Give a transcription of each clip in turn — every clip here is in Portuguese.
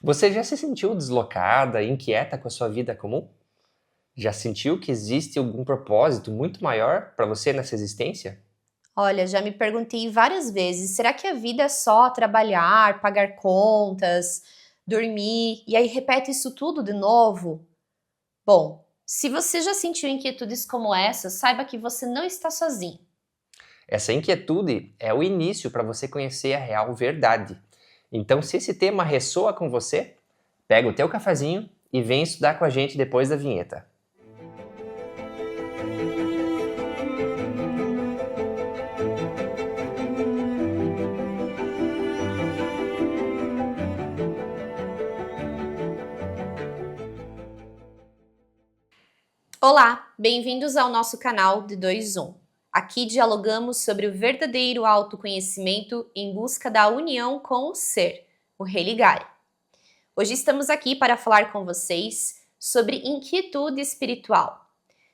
Você já se sentiu deslocada, inquieta com a sua vida comum? Já sentiu que existe algum propósito muito maior para você nessa existência? Olha, já me perguntei várias vezes, será que a vida é só trabalhar, pagar contas, dormir e aí repete isso tudo de novo? Bom, se você já sentiu inquietudes como essa, saiba que você não está sozinho. Essa inquietude é o início para você conhecer a real verdade. Então, se esse tema ressoa com você, pega o teu cafezinho e vem estudar com a gente depois da vinheta. Olá, bem-vindos ao nosso canal de 2 Aqui dialogamos sobre o verdadeiro autoconhecimento em busca da união com o ser, o religare. Hoje estamos aqui para falar com vocês sobre inquietude espiritual.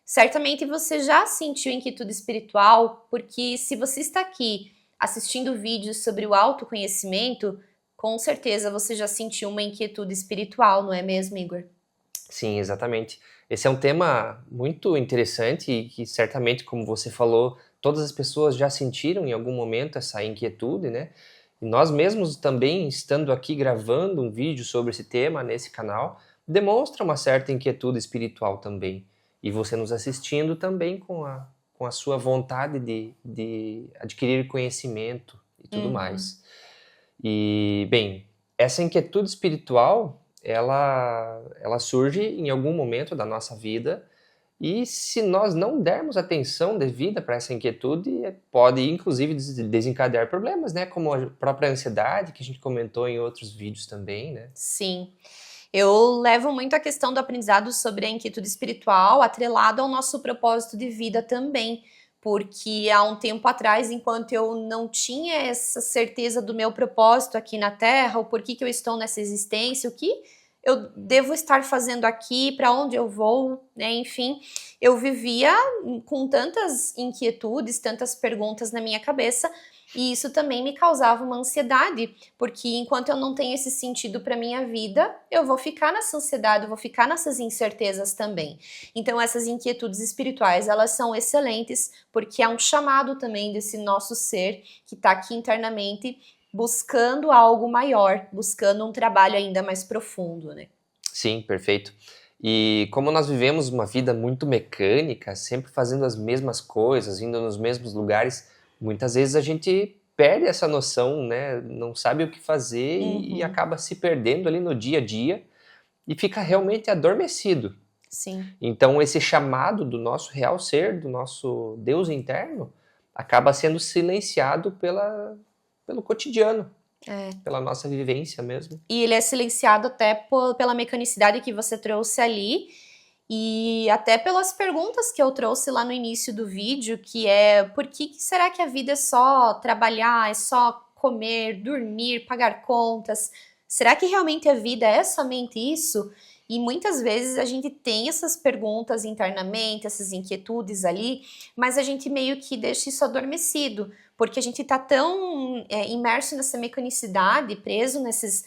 Certamente você já sentiu inquietude espiritual, porque se você está aqui assistindo vídeos sobre o autoconhecimento, com certeza você já sentiu uma inquietude espiritual, não é mesmo, Igor? Sim, exatamente. Esse é um tema muito interessante e que certamente, como você falou, todas as pessoas já sentiram em algum momento essa inquietude, né? E nós mesmos também, estando aqui gravando um vídeo sobre esse tema nesse canal, demonstra uma certa inquietude espiritual também. E você nos assistindo também com a sua vontade de adquirir conhecimento e tudo mais. E, bem, essa inquietude espiritual, ela surge em algum momento da nossa vida e se nós não dermos atenção devida para essa inquietude, pode inclusive desencadear problemas, né? Como a própria ansiedade, que a gente comentou em outros vídeos também, né? Sim. Eu levo muito a questão do aprendizado sobre a inquietude espiritual atrelado ao nosso propósito de vida também, porque há um tempo atrás, enquanto eu não tinha essa certeza do meu propósito aqui na Terra, o porquê que eu estou nessa existência, o que eu devo estar fazendo aqui, para onde eu vou, né? Enfim, eu vivia com tantas inquietudes, tantas perguntas na minha cabeça, e isso também me causava uma ansiedade, porque enquanto eu não tenho esse sentido para minha vida, eu vou ficar nessa ansiedade, eu vou ficar nessas incertezas também. Então essas inquietudes espirituais, elas são excelentes, porque é um chamado também desse nosso ser que está aqui internamente buscando algo maior, buscando um trabalho ainda mais profundo, né? Sim, perfeito. E como nós vivemos uma vida muito mecânica, sempre fazendo as mesmas coisas, indo nos mesmos lugares, muitas vezes a gente perde essa noção, né? Não sabe o que fazer e acaba se perdendo ali no dia a dia e fica realmente adormecido. Sim. Então esse chamado do nosso real ser, do nosso Deus interno, acaba sendo silenciado pelo cotidiano, pela nossa vivência mesmo. E ele é silenciado até pela mecanicidade que você trouxe ali e até pelas perguntas que eu trouxe lá no início do vídeo, que é por que será que a vida é só trabalhar, é só comer, dormir, pagar contas? Será que realmente a vida é somente isso? E muitas vezes a gente tem essas perguntas internamente, essas inquietudes ali, mas a gente meio que deixa isso adormecido, porque a gente tá tão imerso nessa mecanicidade, preso nesses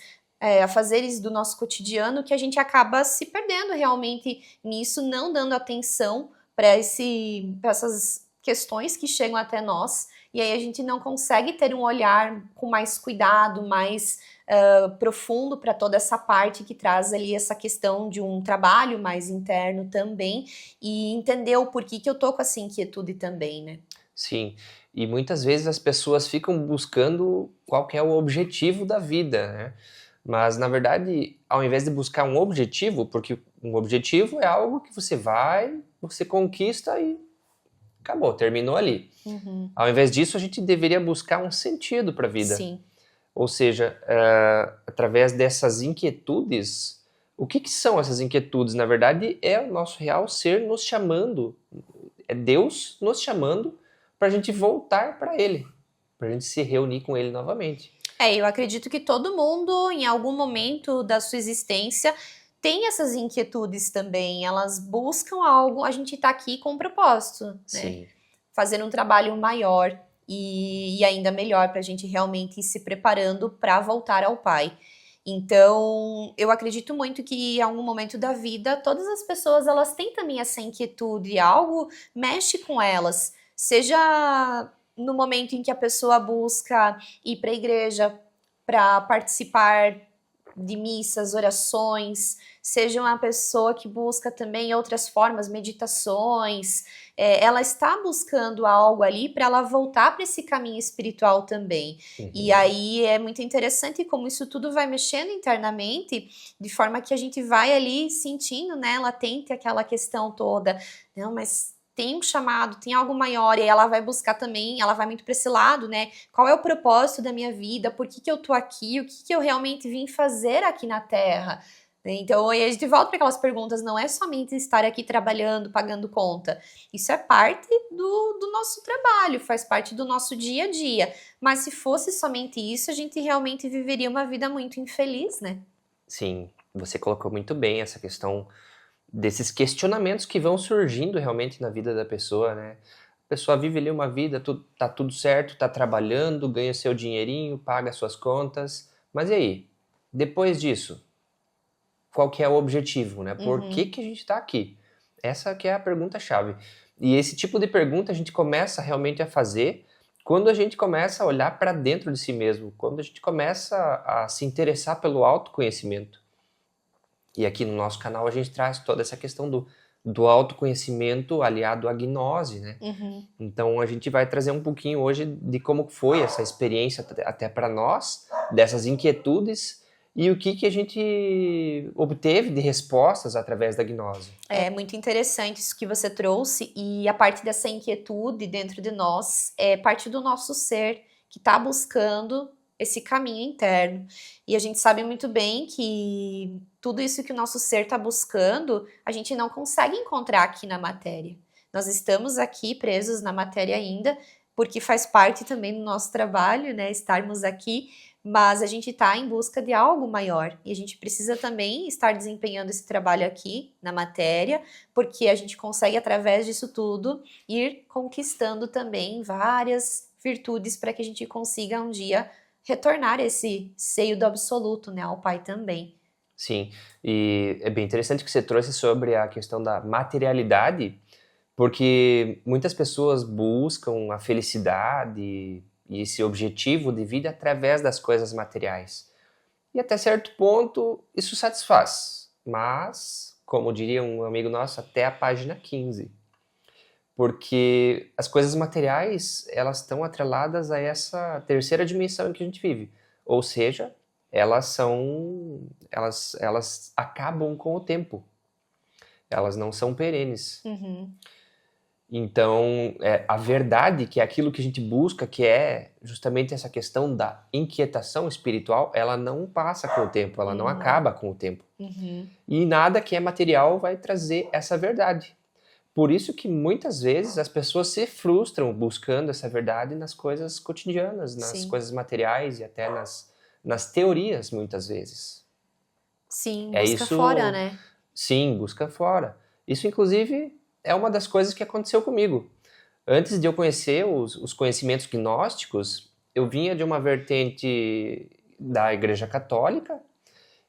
afazeres do nosso cotidiano, que a gente acaba se perdendo realmente nisso, não dando atenção para essas questões que chegam até nós, e aí a gente não consegue ter um olhar com mais cuidado, mais profundo para toda essa parte que traz ali essa questão de um trabalho mais interno também, e entender o porquê que eu tô com essa inquietude também, né? Sim, e muitas vezes as pessoas ficam buscando qual que é o objetivo da vida, né? Mas, na verdade, ao invés de buscar um objetivo, porque um objetivo é algo que você vai, você conquista e acabou, terminou ali. Ao invés disso, a gente deveria buscar um sentido para a vida. Sim. Ou seja, através dessas inquietudes, o que são essas inquietudes? Na verdade, é o nosso real ser nos chamando, é Deus nos chamando para a gente voltar para Ele, para a gente se reunir com Ele novamente. Eu acredito que todo mundo, em algum momento da sua existência, tem essas inquietudes também. Elas buscam algo, a gente tá aqui com um propósito, né? Sim. Fazer um trabalho maior e ainda melhor para a gente realmente ir se preparando para voltar ao Pai. Então, eu acredito muito que em algum momento da vida, todas as pessoas elas têm também essa inquietude, algo mexe com elas, seja no momento em que a pessoa busca ir para a igreja para participar de missas, orações, seja uma pessoa que busca também outras formas, meditações, ela está buscando algo ali para ela voltar para esse caminho espiritual também. E aí é muito interessante como isso tudo vai mexendo internamente, de forma que a gente vai ali sentindo, né, latente aquela questão toda. Não, mas tem um chamado, tem algo maior, e aí ela vai buscar também, ela vai muito para esse lado, né? Qual é o propósito da minha vida? Por que eu tô aqui? O que eu realmente vim fazer aqui na Terra? Então, aí a gente volta para aquelas perguntas, não é somente estar aqui trabalhando, pagando conta. Isso é parte do nosso trabalho, faz parte do nosso dia a dia. Mas se fosse somente isso, a gente realmente viveria uma vida muito infeliz, né? Sim, você colocou muito bem essa questão desses questionamentos que vão surgindo realmente na vida da pessoa, né? A pessoa vive ali uma vida, tá tudo certo, tá trabalhando, ganha seu dinheirinho, paga suas contas, mas e aí? Depois disso, qual que é o objetivo, né? Por que a gente tá aqui? Essa que é a pergunta-chave. E esse tipo de pergunta a gente começa realmente a fazer quando a gente começa a olhar para dentro de si mesmo, quando a gente começa a se interessar pelo autoconhecimento. E aqui no nosso canal a gente traz toda essa questão do autoconhecimento aliado à gnose, né? Então a gente vai trazer um pouquinho hoje de como foi essa experiência até para nós, dessas inquietudes e o que a gente obteve de respostas através da gnose. É muito interessante isso que você trouxe, e a parte dessa inquietude dentro de nós é parte do nosso ser que está buscando esse caminho interno. E a gente sabe muito bem que tudo isso que o nosso ser está buscando, a gente não consegue encontrar aqui na matéria. Nós estamos aqui presos na matéria ainda, porque faz parte também do nosso trabalho, né, estarmos aqui, mas a gente está em busca de algo maior. E a gente precisa também estar desempenhando esse trabalho aqui na matéria, porque a gente consegue, através disso tudo, ir conquistando também várias virtudes para que a gente consiga um dia retornar esse seio do absoluto, né, ao Pai também. Sim, e é bem interessante que você trouxe sobre a questão da materialidade, porque muitas pessoas buscam a felicidade e esse objetivo de vida através das coisas materiais. E até certo ponto isso satisfaz, mas, como diria um amigo nosso, até a página 15. Porque as coisas materiais, elas estão atreladas a essa terceira dimensão em que a gente vive. Ou seja, elas acabam com o tempo. Elas não são perenes. Então, a verdade, que é aquilo que a gente busca, que é justamente essa questão da inquietação espiritual, ela não passa com o tempo, ela não acaba com o tempo. E nada que é material vai trazer essa verdade. Por isso que muitas vezes as pessoas se frustram buscando essa verdade nas coisas cotidianas, nas coisas materiais e até nas teorias, muitas vezes. Sim, busca fora, né? Sim, busca fora. Isso, inclusive, é uma das coisas que aconteceu comigo. Antes de eu conhecer os conhecimentos gnósticos, eu vinha de uma vertente da Igreja Católica,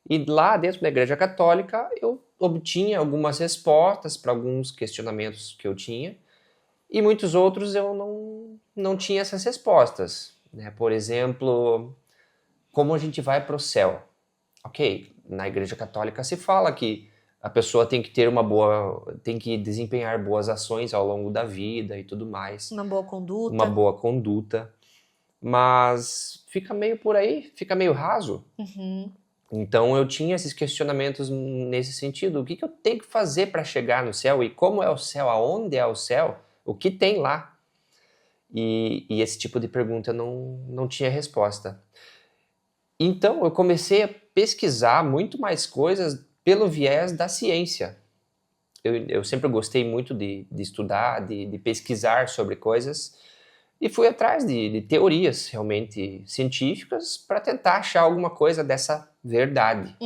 e lá dentro da Igreja Católica eu obtinha algumas respostas para alguns questionamentos que eu tinha, e muitos outros eu não tinha essas respostas, né? Por exemplo, como a gente vai para o céu? Ok, na Igreja Católica se fala que a pessoa tem que ter tem que desempenhar boas ações ao longo da vida e tudo mais. Uma boa conduta. Uma boa conduta. Mas fica meio por aí, fica meio raso. Então eu tinha esses questionamentos nesse sentido. O que eu tenho que fazer para chegar no céu? E como é o céu? Aonde é o céu? O que tem lá? E esse tipo de pergunta eu não tinha resposta. Então eu comecei a pesquisar muito mais coisas pelo viés da ciência. Eu sempre gostei muito de estudar, de pesquisar sobre coisas, e fui atrás de teorias realmente científicas para tentar achar alguma coisa dessa verdade.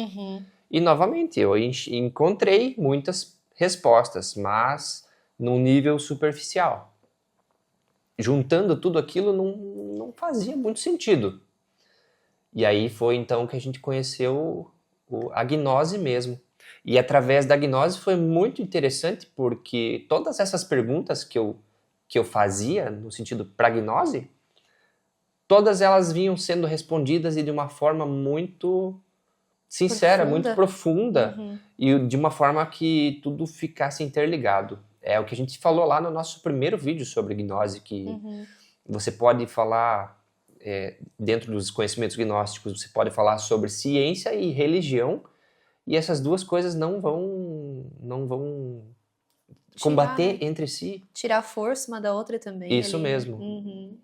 E novamente eu encontrei muitas respostas, mas num nível superficial. Juntando tudo aquilo não fazia muito sentido. E aí foi então que a gente conheceu a gnose mesmo. E através da gnose foi muito interessante porque todas essas perguntas que eu fazia no sentido pra gnose, todas elas vinham sendo respondidas e de uma forma muito sincera, muito profunda e de uma forma que tudo ficasse interligado. É o que a gente falou lá no nosso primeiro vídeo sobre gnose, que você pode falar, dentro dos conhecimentos gnósticos, você pode falar sobre ciência e religião, e essas duas coisas não vão combater, né, entre si. Tirar força uma da outra também. Isso ali, mesmo.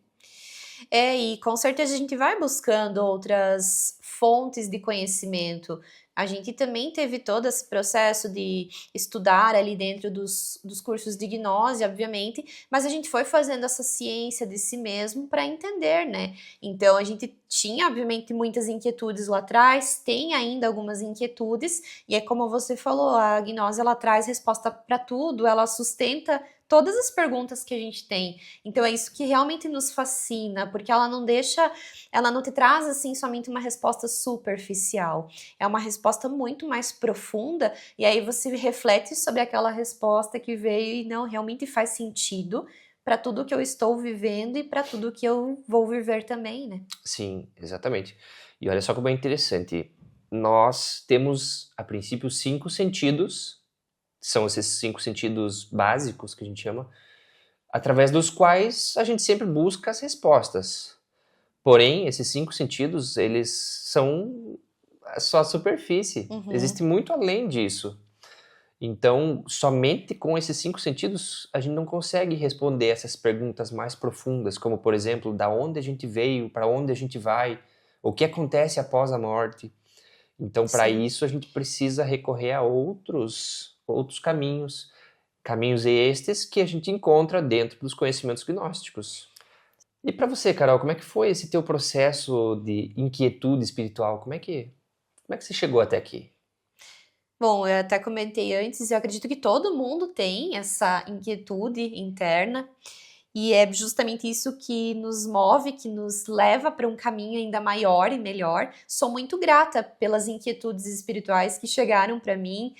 E com certeza a gente vai buscando outras fontes de conhecimento. A gente também teve todo esse processo de estudar ali dentro dos cursos de gnose, obviamente, mas a gente foi fazendo essa ciência de si mesmo para entender, né? Então a gente tinha, obviamente, muitas inquietudes lá atrás, tem ainda algumas inquietudes, e é como você falou, a gnose ela traz resposta para tudo, ela sustenta todas as perguntas que a gente tem. Então é isso que realmente nos fascina, porque ela não te traz assim somente uma resposta superficial. É uma resposta muito mais profunda, e aí você reflete sobre aquela resposta que veio e não realmente faz sentido para tudo que eu estou vivendo e para tudo que eu vou viver também, né? Sim, exatamente. E olha só como é interessante. Nós temos, a princípio, 5 sentidos, são esses 5 sentidos básicos que a gente chama, através dos quais a gente sempre busca as respostas. Porém, esses 5 sentidos, eles são só a superfície. Existe muito além disso. Então, somente com esses 5 sentidos, a gente não consegue responder essas perguntas mais profundas, como, por exemplo, da onde a gente veio, para onde a gente vai, o que acontece após a morte. Então, para isso, a gente precisa recorrer a outros caminhos estes que a gente encontra dentro dos conhecimentos gnósticos. E para você, Carol, como é que foi esse teu processo de inquietude espiritual? Como é que você chegou até aqui? Bom, eu até comentei antes, eu acredito que todo mundo tem essa inquietude interna, e é justamente isso que nos move, que nos leva para um caminho ainda maior e melhor. Sou muito grata pelas inquietudes espirituais que chegaram para mim,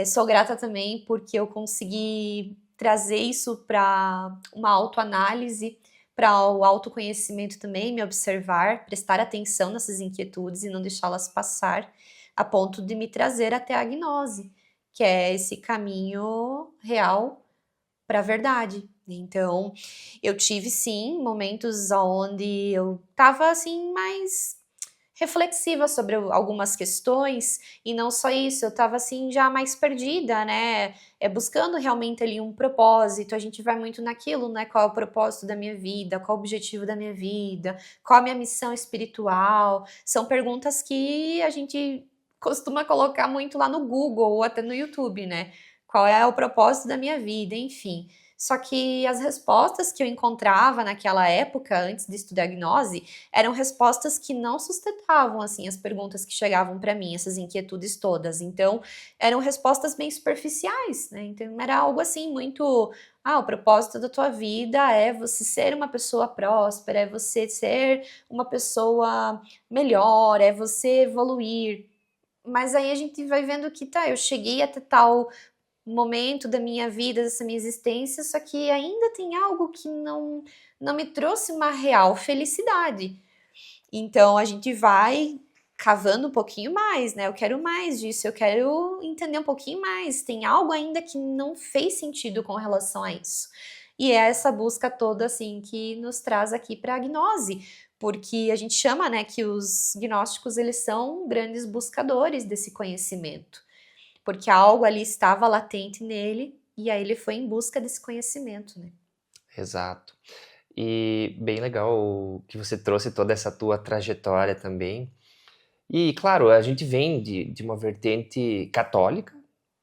sou grata também porque eu consegui trazer isso para uma autoanálise, para o autoconhecimento também, me observar, prestar atenção nessas inquietudes e não deixá-las passar, a ponto de me trazer até a gnose, que é esse caminho real para a verdade. Então, eu tive sim momentos onde eu estava assim mais reflexiva sobre algumas questões, e não só isso, eu estava assim já mais perdida, né? Buscando realmente ali um propósito. A gente vai muito naquilo, né? Qual é o propósito da minha vida? Qual é o objetivo da minha vida? Qual a minha missão espiritual? São perguntas que a gente costuma colocar muito lá no Google ou até no YouTube, né? Qual é o propósito da minha vida, enfim. Só que as respostas que eu encontrava naquela época, antes de estudar gnose, eram respostas que não sustentavam, assim, as perguntas que chegavam para mim, essas inquietudes todas. Então, eram respostas bem superficiais, né? Então, era algo assim, muito... o propósito da tua vida é você ser uma pessoa próspera, é você ser uma pessoa melhor, é você evoluir. Mas aí a gente vai vendo que, eu cheguei até tal momento da minha vida, dessa minha existência, só que ainda tem algo que não me trouxe uma real felicidade. Então a gente vai cavando um pouquinho mais, né? Eu quero mais disso, eu quero entender um pouquinho mais. Tem algo ainda que não fez sentido com relação a isso. E é essa busca toda, assim, que nos traz aqui para a gnose, porque a gente chama, né, que os gnósticos, eles são grandes buscadores desse conhecimento, porque algo ali estava latente nele, e aí ele foi em busca desse conhecimento, né? Exato. E bem legal que você trouxe toda essa tua trajetória também. E, claro, a gente vem de uma vertente católica,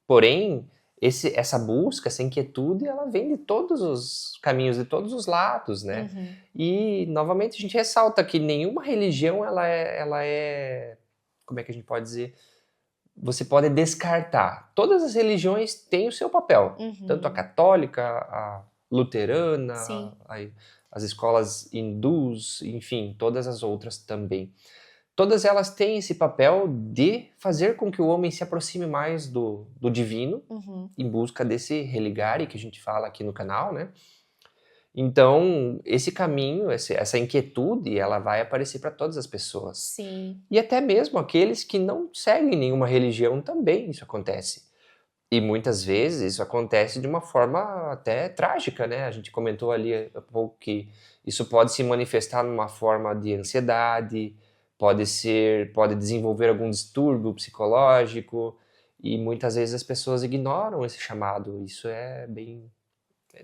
porém, essa busca, essa inquietude, ela vem de todos os caminhos, de todos os lados, né? E, novamente, a gente ressalta que nenhuma religião, ela é... Como é que a gente pode dizer? Você pode descartar. Todas as religiões têm o seu papel. Tanto a católica, a luterana, as escolas hindus, enfim, todas as outras também. todas elas têm esse papel de fazer com que o homem se aproxime mais do divino, em busca desse religare que a gente fala aqui no canal, né? Então, esse caminho, essa inquietude, ela vai aparecer para todas as pessoas. Sim. E até mesmo aqueles que não seguem nenhuma religião também isso acontece. E muitas vezes isso acontece de uma forma até trágica, né? A gente comentou ali há pouco que isso pode se manifestar numa forma de ansiedade, pode desenvolver algum distúrbio psicológico, e muitas vezes as pessoas ignoram esse chamado. Isso é bem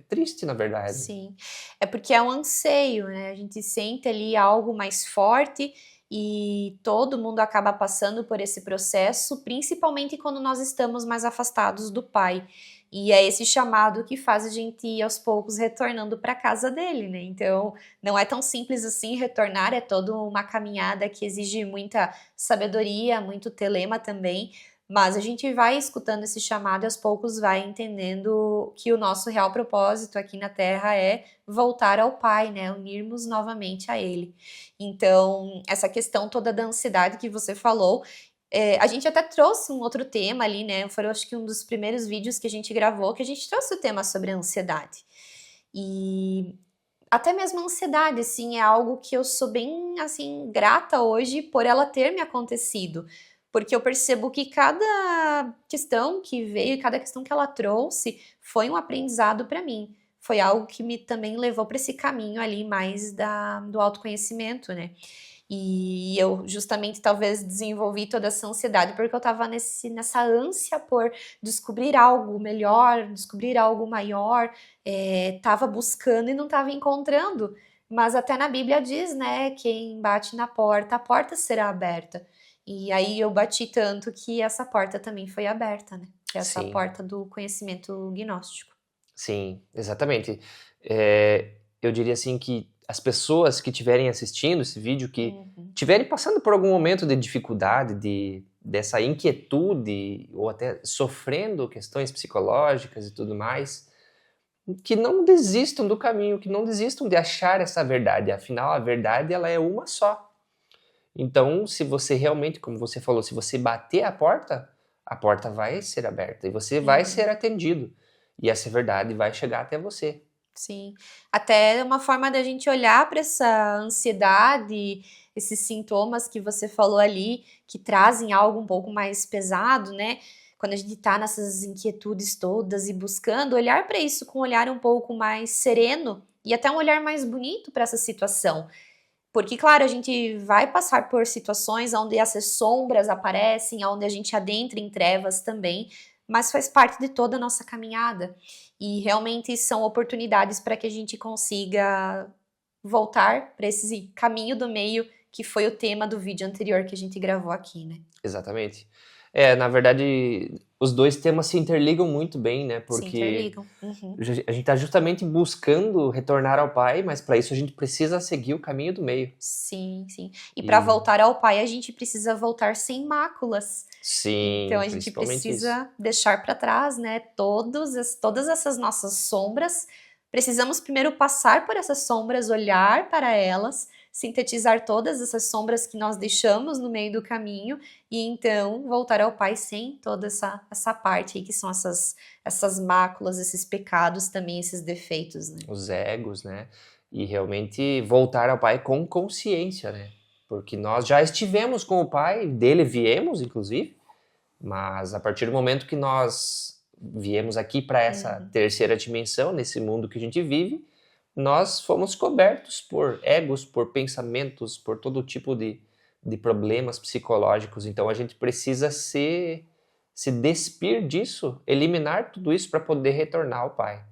triste, na verdade. Sim, é porque é um anseio, né? A gente sente ali algo mais forte e todo mundo acaba passando por esse processo, principalmente quando nós estamos mais afastados do Pai. E é esse chamado que faz a gente ir aos poucos retornando para a casa dele, né? Então, não é tão simples assim retornar, é toda uma caminhada que exige muita sabedoria, muito telema também. Mas a gente vai escutando esse chamado e aos poucos vai entendendo que o nosso real propósito aqui na Terra é voltar ao Pai, né? Unirmos novamente a Ele. Então, essa questão toda da ansiedade que você falou, a gente até trouxe um outro tema ali, né? Foi, acho que um dos primeiros vídeos que a gente gravou, que a gente trouxe o tema sobre a ansiedade. E até mesmo a ansiedade, assim, é algo que eu sou bem, assim, grata hoje por ela ter me acontecido. Porque eu percebo que cada questão que veio, cada questão que ela trouxe, foi um aprendizado para mim. Foi algo que me também levou para esse caminho ali mais do autoconhecimento, né? E eu justamente talvez desenvolvi toda essa ansiedade porque eu estava nessa ânsia por descobrir algo melhor, descobrir algo maior, estava buscando e não estava encontrando. Mas até na Bíblia diz, né, quem bate na porta, a porta será aberta. E aí eu bati tanto que essa porta também foi aberta, né? Que é essa Sim. porta do conhecimento gnóstico. Sim, exatamente. Eu diria assim que as pessoas que estiverem assistindo esse vídeo, que estiverem passando por algum momento de dificuldade, dessa inquietude, ou até sofrendo questões psicológicas e tudo mais, que não desistam do caminho, que não desistam de achar essa verdade. Afinal, a verdade ela é uma só. Então, se você realmente, como você falou, se você bater a porta vai ser aberta e você vai ser atendido. E essa verdade vai chegar até você. Sim, até é uma forma da gente olhar para essa ansiedade, esses sintomas que você falou ali, que trazem algo um pouco mais pesado, né? Quando a gente tá nessas inquietudes todas e buscando olhar para isso com um olhar um pouco mais sereno e até um olhar mais bonito para essa situação. Porque, claro, a gente vai passar por situações onde essas sombras aparecem, onde a gente adentra em trevas também, mas faz parte de toda a nossa caminhada. E realmente são oportunidades para que a gente consiga voltar para esse caminho do meio, que foi o tema do vídeo anterior que a gente gravou aqui, né? Exatamente. Na verdade, os dois temas se interligam muito bem, né? Se Porque interligam. a gente está justamente buscando retornar ao Pai, mas para isso a gente precisa seguir o caminho do meio. Sim, sim. E para voltar ao Pai, a gente precisa voltar sem máculas. Sim, Então a gente precisa deixar para trás, né, todas essas nossas sombras. Precisamos primeiro passar por essas sombras, olhar para elas, sintetizar todas essas sombras que nós deixamos no meio do caminho e então voltar ao Pai sem toda essa parte aí que são essas máculas, esses pecados também, esses defeitos, né? Os egos, né? E realmente voltar ao Pai com consciência, né? Porque nós já estivemos com o Pai, dele viemos, inclusive, mas a partir do momento que nós viemos aqui para essa terceira dimensão, nesse mundo que a gente vive, nós fomos cobertos por egos, por pensamentos, por todo tipo de problemas psicológicos. Então a gente precisa se despir disso, eliminar tudo isso para poder retornar ao Pai.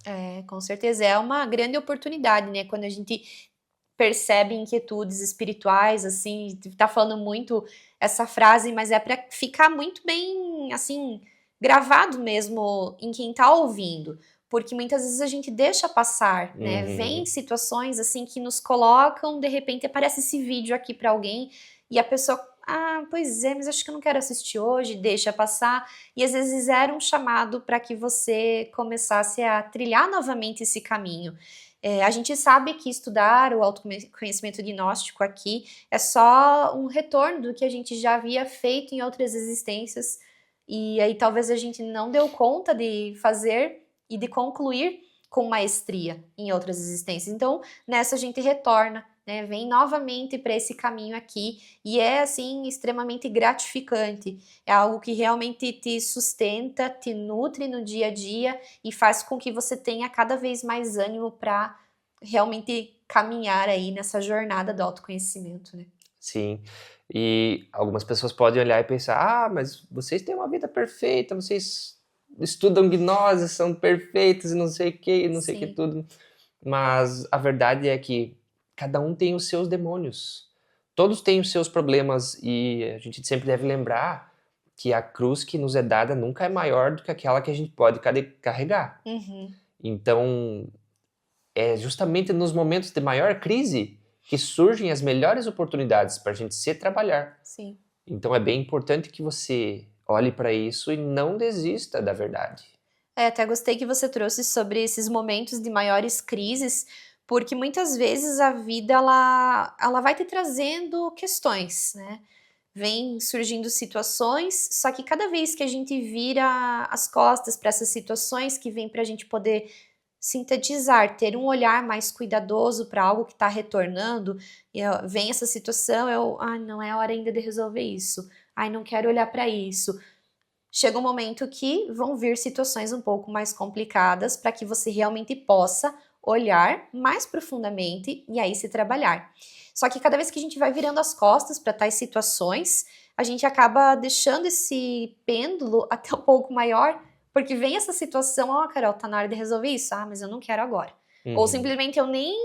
Com certeza. É uma grande oportunidade, né? Quando a gente percebe inquietudes espirituais, assim, tá falando muito essa frase, mas é para ficar muito bem, assim, gravado mesmo em quem tá ouvindo. Porque muitas vezes a gente deixa passar, né? Vem situações, assim, que nos colocam, de repente aparece esse vídeo aqui para alguém e a pessoa, pois é, mas acho que eu não quero assistir hoje, deixa passar. E às vezes era um chamado para que você começasse a trilhar novamente esse caminho. A gente sabe que estudar o autoconhecimento gnóstico aqui é só um retorno do que a gente já havia feito em outras existências, e aí talvez a gente não deu conta de fazer e de concluir com maestria em outras existências. Então, nessa a gente retorna, né, vem novamente para esse caminho aqui, e é assim extremamente gratificante. É algo que realmente te sustenta, te nutre no dia a dia e faz com que você tenha cada vez mais ânimo para realmente caminhar aí nessa jornada do autoconhecimento, né? Sim. E algumas pessoas podem olhar e pensar: ah, mas vocês têm uma vida perfeita, vocês estudam gnose, são perfeitos e não sei o que, não sei o que Sim. tudo. Mas a verdade é que cada um tem os seus demônios. Todos têm os seus problemas e a gente sempre deve lembrar que a cruz que nos é dada nunca é maior do que aquela que a gente pode carregar. Uhum. Então, é justamente nos momentos de maior crise que surgem as melhores oportunidades para a gente se trabalhar. Sim. Então é bem importante que você olhe para isso e não desista da verdade. Até gostei que você trouxe sobre esses momentos de maiores crises, porque muitas vezes a vida ela vai te trazendo questões, né? Vem surgindo situações, só que cada vez que a gente vira as costas para essas situações que vem para a gente poder sintetizar, ter um olhar mais cuidadoso para algo que está retornando, vem essa situação, não é hora ainda de resolver isso, não quero olhar para isso. Chega um momento que vão vir situações um pouco mais complicadas para que você realmente possa olhar mais profundamente e aí se trabalhar. Só que cada vez que a gente vai virando as costas para tais situações, a gente acaba deixando esse pêndulo até um pouco maior, porque vem essa situação, Carol, tá na hora de resolver isso? Mas eu não quero agora. Ou simplesmente eu nem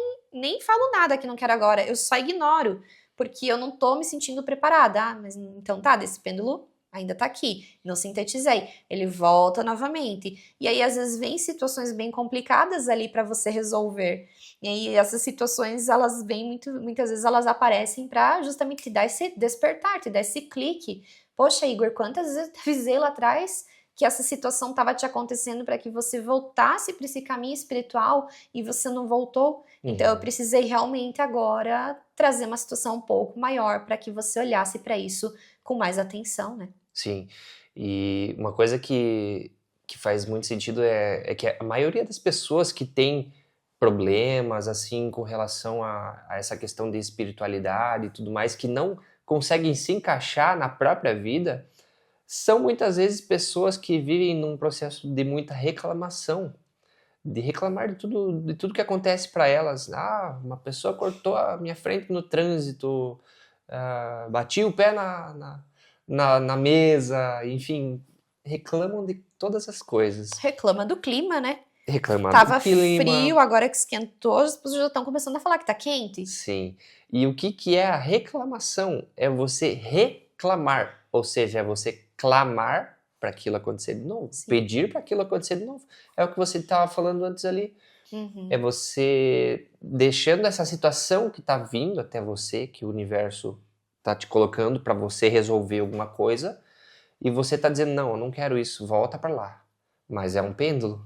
falo nada que não quero agora, eu só ignoro, porque eu não tô me sentindo preparada. Mas então tá, desse pêndulo ainda tá aqui, não sintetizei, ele volta novamente. E aí, às vezes, vem situações bem complicadas ali para você resolver. E aí, essas situações, elas vêm muitas vezes, elas aparecem para justamente te dar esse despertar, te dar esse clique. Poxa, Igor, quantas vezes eu te avisei lá atrás que essa situação estava te acontecendo para que você voltasse para esse caminho espiritual e você não voltou? Então, eu precisei realmente agora trazer uma situação um pouco maior para que você olhasse para isso com mais atenção, né? Sim, e uma coisa que faz muito sentido é que a maioria das pessoas que tem problemas, assim, com relação a essa questão de espiritualidade e tudo mais, que não conseguem se encaixar na própria vida, são muitas vezes pessoas que vivem num processo de muita reclamação, de reclamar de tudo que acontece para elas. Uma pessoa cortou a minha frente no trânsito, bati o pé na mesa, enfim, reclamam de todas as coisas. Reclama do clima, né? Reclamar Tava do clima. frio, agora que esquentou, as pessoas já estão começando a falar que tá quente. Sim. E o que é a reclamação? É você reclamar, ou seja, é você clamar para aquilo acontecer de novo, Sim. pedir para aquilo acontecer de novo. É o que você estava falando antes ali. É você deixando essa situação que está vindo até você, que o universo está te colocando para você resolver alguma coisa, e você está dizendo, não, eu não quero isso, volta para lá. Mas é um pêndulo,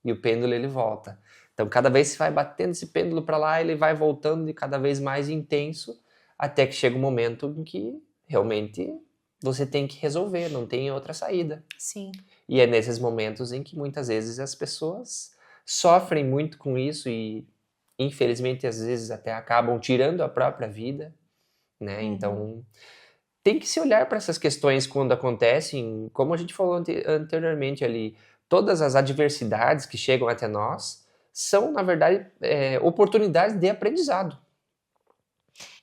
e o pêndulo ele volta. Então cada vez que você vai batendo esse pêndulo para lá, ele vai voltando de cada vez mais intenso, até que chega um momento em que realmente você tem que resolver, não tem outra saída. Sim. E é nesses momentos em que muitas vezes as pessoas sofrem muito com isso e infelizmente às vezes até acabam tirando a própria vida, né? Então tem que se olhar para essas questões quando acontecem, como a gente falou anteriormente ali, todas as adversidades que chegam até nós são, na verdade, oportunidades de aprendizado.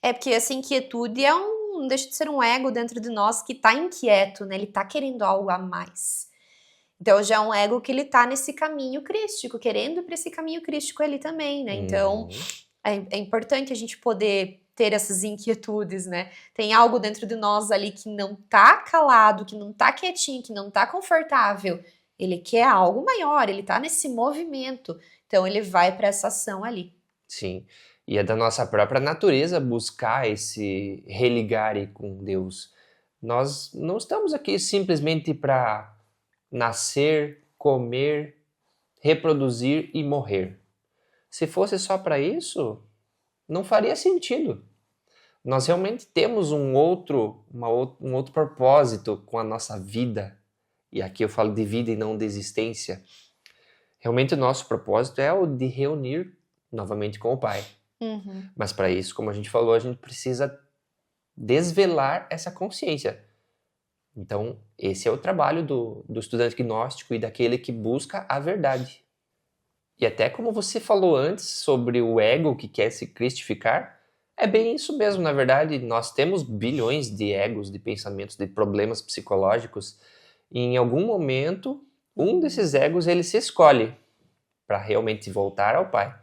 Porque essa inquietude não deixa de ser um ego dentro de nós que tá inquieto, né? Ele tá querendo algo a mais. Então já é um ego que ele tá nesse caminho crístico, querendo para esse caminho crístico ali também, né? Então é importante a gente poder ter essas inquietudes, né? Tem algo dentro de nós ali que não tá calado, que não tá quietinho, que não tá confortável. Ele quer algo maior, ele tá nesse movimento. Então ele vai para essa ação ali. Sim. E é da nossa própria natureza buscar esse religar com Deus. Nós não estamos aqui simplesmente para nascer, comer, reproduzir e morrer. Se fosse só para isso, não faria sentido. Nós realmente temos um outro propósito com a nossa vida. E aqui eu falo de vida e não de existência. Realmente o nosso propósito é o de reunir novamente com o Pai. Mas para isso, como a gente falou, a gente precisa desvelar essa consciência. Então, esse é o trabalho do estudante gnóstico e daquele que busca a verdade. E até como você falou antes sobre o ego que quer se cristificar, é bem isso mesmo, na verdade. Nós temos bilhões de egos, de pensamentos, de problemas psicológicos. E em algum momento, um desses egos ele se escolhe para realmente voltar ao Pai.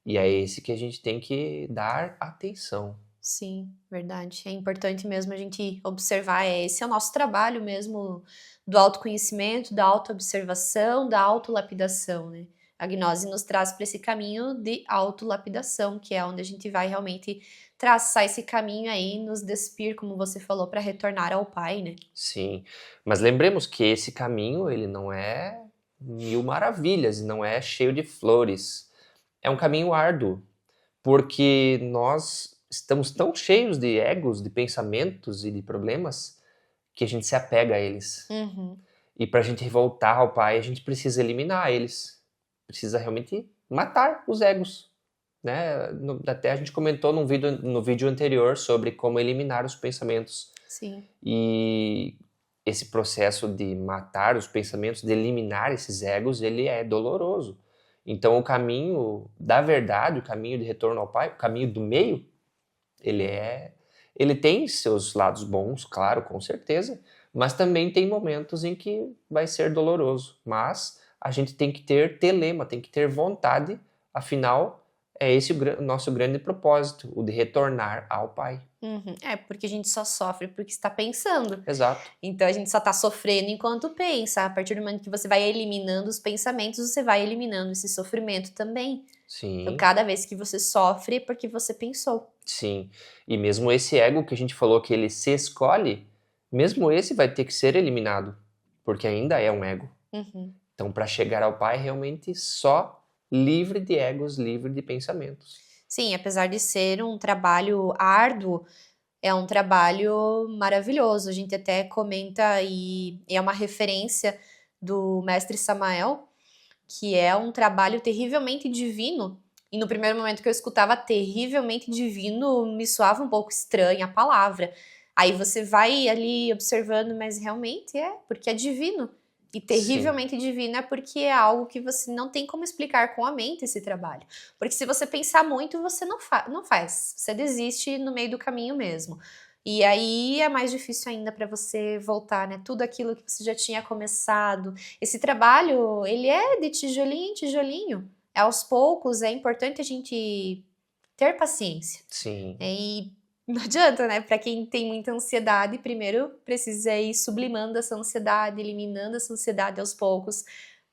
E é esse que a gente tem que dar atenção. Sim, verdade. É importante mesmo a gente observar. Esse é o nosso trabalho mesmo do autoconhecimento, da autoobservação, da autolapidação, né? A gnose nos traz para esse caminho de autolapidação, que é onde a gente vai realmente traçar esse caminho aí, nos despir, como você falou, para retornar ao Pai, né? Sim, mas lembremos que esse caminho ele não é mil maravilhas, não é cheio de flores. É um caminho árduo, porque nós estamos tão cheios de egos, de pensamentos e de problemas que a gente se apega a eles. E para a gente voltar ao Pai, a gente precisa eliminar eles. Precisa realmente matar os egos. Né? Até a gente comentou no vídeo anterior sobre como eliminar os pensamentos. Sim. E esse processo de matar os pensamentos, de eliminar esses egos, ele é doloroso. Então o caminho da verdade, o caminho de retorno ao Pai, o caminho do meio, ele tem seus lados bons, claro, com certeza, mas também tem momentos em que vai ser doloroso. Mas a gente tem que ter telema, tem que ter vontade, afinal, é esse o nosso grande propósito, o de retornar ao Pai. É, porque a gente só sofre porque está pensando. Exato. Então a gente só está sofrendo enquanto pensa. A partir do momento que você vai eliminando os pensamentos, você vai eliminando esse sofrimento também. Sim. Então cada vez que você sofre é porque você pensou. Sim. E mesmo esse ego que a gente falou que ele se escolhe, mesmo esse vai ter que ser eliminado, porque ainda é um ego. Então para chegar ao Pai, realmente só livre de egos, livre de pensamentos. Sim, apesar de ser um trabalho árduo, é um trabalho maravilhoso. A gente até comenta e é uma referência do mestre Samael, que é um trabalho terrivelmente divino. E no primeiro momento que eu escutava terrivelmente divino, me soava um pouco estranha a palavra. Aí você vai ali observando, mas realmente é, porque é divino. E terrivelmente divino é porque é algo que você não tem como explicar com a mente esse trabalho. Porque se você pensar muito, você não faz. Você desiste no meio do caminho mesmo. E aí é mais difícil ainda para você voltar, né? Tudo aquilo que você já tinha começado. Esse trabalho, ele é de tijolinho em tijolinho. É aos poucos, é importante a gente ter paciência. Sim. E não adianta, né? Para quem tem muita ansiedade, primeiro precisa ir sublimando essa ansiedade, eliminando essa ansiedade aos poucos,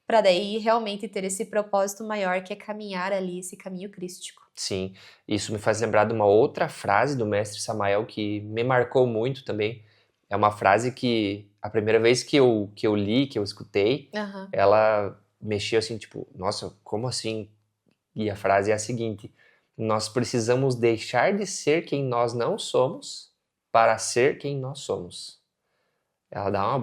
para daí realmente ter esse propósito maior que é caminhar ali esse caminho crístico. Sim, isso me faz lembrar de uma outra frase do mestre Samael que me marcou muito também. É uma frase que a primeira vez que eu li, que eu escutei, ela mexeu assim, tipo, nossa, como assim? E a frase é a seguinte: nós precisamos deixar de ser quem nós não somos para ser quem nós somos. Ela dá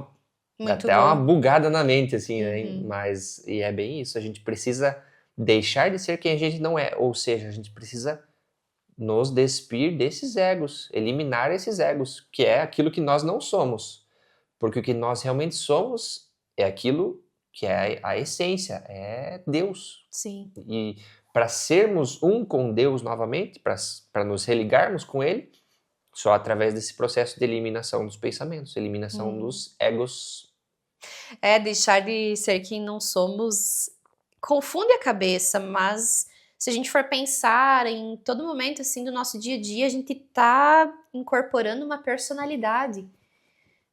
uma bugada na mente, assim, né? Mas, e é bem isso, a gente precisa deixar de ser quem a gente não é. Ou seja, a gente precisa nos despir desses egos, eliminar esses egos, que é aquilo que nós não somos. Porque o que nós realmente somos é aquilo que é a essência, é Deus. Sim. E para sermos um com Deus novamente, para nos religarmos com Ele, só através desse processo de eliminação dos pensamentos, eliminação dos egos. Deixar de ser quem não somos confunde a cabeça, mas se a gente for pensar em todo momento assim do nosso dia a dia, a gente tá incorporando uma personalidade.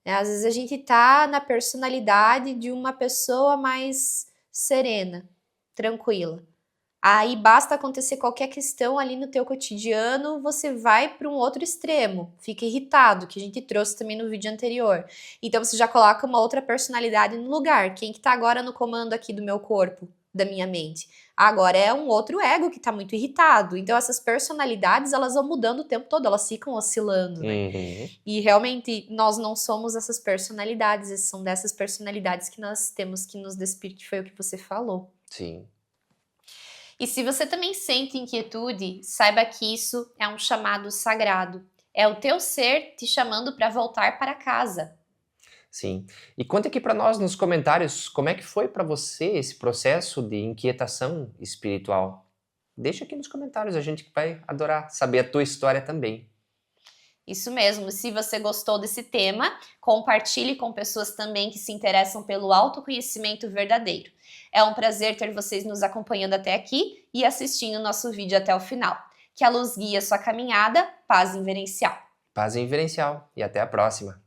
Às vezes a gente tá na personalidade de uma pessoa mais serena, tranquila. Aí basta acontecer qualquer questão ali no teu cotidiano, você vai para um outro extremo, fica irritado, que a gente trouxe também no vídeo anterior. Então você já coloca uma outra personalidade no lugar. Quem que tá agora no comando aqui do meu corpo? da minha mente. Agora é um outro ego que tá muito irritado. Então essas personalidades, elas vão mudando o tempo todo, elas ficam oscilando, né? Uhum. E realmente nós não somos essas personalidades, são dessas personalidades que nós temos que nos despir, que foi o que você falou. Sim. E se você também sente inquietude, saiba que isso é um chamado sagrado. É o teu ser te chamando para voltar para casa. Sim. E conta aqui para nós nos comentários como é que foi para você esse processo de inquietação espiritual. Deixa aqui nos comentários, a gente vai adorar saber a tua história também. Isso mesmo, se você gostou desse tema, compartilhe com pessoas também que se interessam pelo autoconhecimento verdadeiro. É um prazer ter vocês nos acompanhando até aqui e assistindo o nosso vídeo até o final. Que a luz guie a sua caminhada, paz inverencial. Paz inverencial e até a próxima.